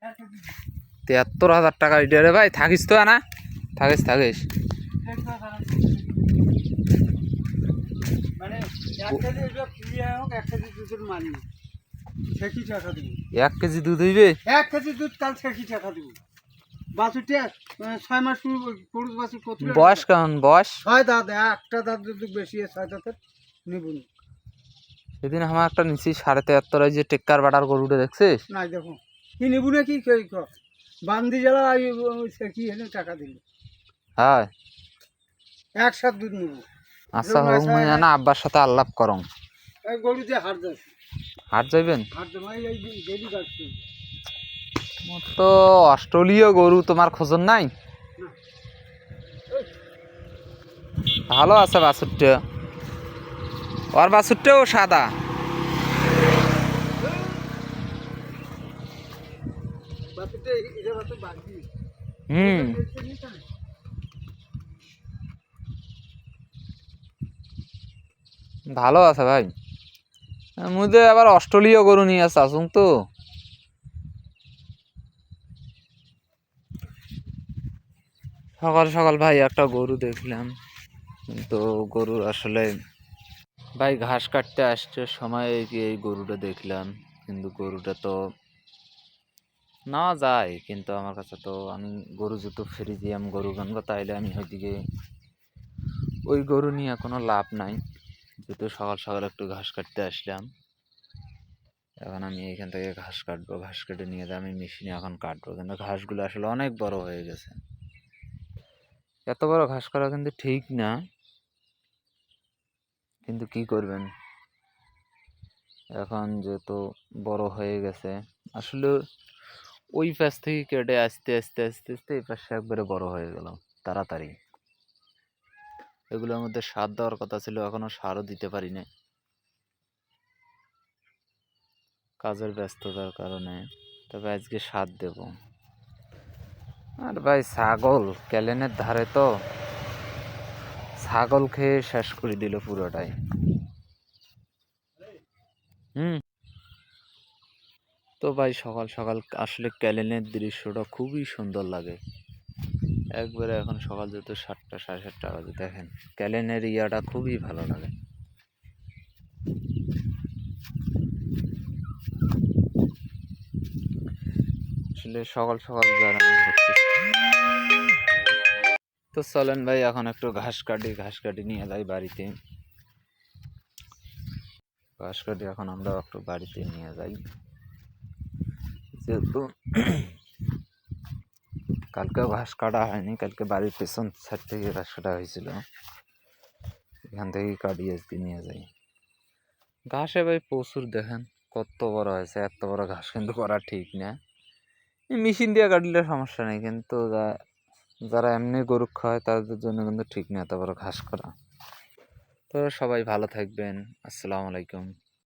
৭৩,০০০ ইটা রে ভাই। থাকিস তো না? থাকিস থাকিস। মানে 1 কেজি এটা ফ্রি হোক, 1 কেজি দুধের মানি সেকি টাকা দিব। 1 কেজি দুধ হইবে? 1 কেজি দুধ কাল সেকি টাকা দিব। বাছুরটা 6 মাস পুরুষ বাছুর কত বয়স কেমন? বয়স 6 দাঁত। একটা দাঁত যদি বেশি 6 দাঁতের নিবুন। সেদিন আমার একটা নিচি ৭৩,৫০ যে টেক্কার বাটার গরুটা দেখছিস? না দেখো কি নিবু না কি বান্দি জ্বালা সেকি এনে টাকা দিল। হ্যাঁ একসাথ দুধ নিব। আচ্ছা হোক, মুই না আব্বার সাথে আল্লাপ করং। এই গরু দিয়ে হাট যাচ্ছে। হাট যাইবেন? হাট ভাই এই গেলি যাচ্ছে। মোর তো অস্ট্রেলীয় গরু তোমার খোঁজন নাই? ভালো আছে বাছুরটা। ওর বাছুরটাও সাদা। বাছুরটা এটা বাছুর বাগদি। হুম ভালো আছে ভাই। মুদে আবার অস্ট্রেলীয় গরু নিয়ে আসুন তো। সকাল সকাল ভাই একটা গরু দেখলাম, কিন্তু গরুর আসলে ভাই ঘাস কাটতে আসছে সময় এই গরুটা দেখলাম, কিন্তু গরুটা তো নেওয়া যায়, কিন্তু আমার কাছে তো আমি গরু যেহেতু ফ্রিজিয়াম গরু গানবো, তাইলে আমি ওইদিকে ওই গরু নিয়ে কোনো লাভ নাই। যেহেতু সকাল সকাল একটু ঘাস কাটতে আসলাম, এখন আমি এইখান থেকে ঘাস কাটবো, ঘাস কেটে নিয়ে যাই আমি মেশিনে এখন কাটবো, কিন্তু ঘাসগুলো আসলে অনেক বড় হয়ে গেছে। এত বড় ঘাস করা কিন্তু ঠিক না, কিন্তু কি করবেন, এখন যেহেতু বড় হয়ে গেছে আসলে ওই পাশ থেকে কেটে আস্তে আস্তে আস্তে আস্তে এই পাশে একবারে বড় হয়ে গেল তাড়াতাড়ি। এগুলোর মধ্যে সার দেওয়ার কথা ছিল, এখনো সারও দিতে পারি না কাজের ব্যস্ততার কারণে। তবে আজকে সার দেব। আর ভাই ছাগল ক্যালেনের ধারে তো, ছাগল খেয়ে শেষ করে দিল পুরোটাই। হুম তো ভাই সকাল সকাল আসলে ক্যালেনের দৃশ্যটা খুবই সুন্দর লাগে একবারে। এখন সকাল যেহেতু 7টা 7:30 বাজে, দেখেন ক্যালেনের ইয়াটা খুবই ভালো লাগে। আসলে সকাল সকাল যারা তো চলেন ভাই এখন একটু ঘাস কাটি নিয়ে যাই বাড়িতে। ঘাস কাটি এখন আমরা একটু বাড়িতে নিয়ে যাই, যেহেতু কালকেও ঘাস কাটা হয়নি, কালকে বাড়ির পেছন সাইড থেকে ঘাস কাটা হয়েছিল, এখান থেকেই কাটি আজকে নিয়ে যাই। ঘাসে ভাই প্রচুর, দেখেন কত বড় হয়েছে। এত বড় ঘাস কিন্তু করা ঠিক না, মেশিন দিয়ে কাটলে সমস্যা নেই, কিন্তু যারা এমনি গরু খায় তাদের জন্য কিন্তু ঠিক না এত বড় ঘাস করা। তো সবাই ভালো থাকবেন, আসসালামু আলাইকুম।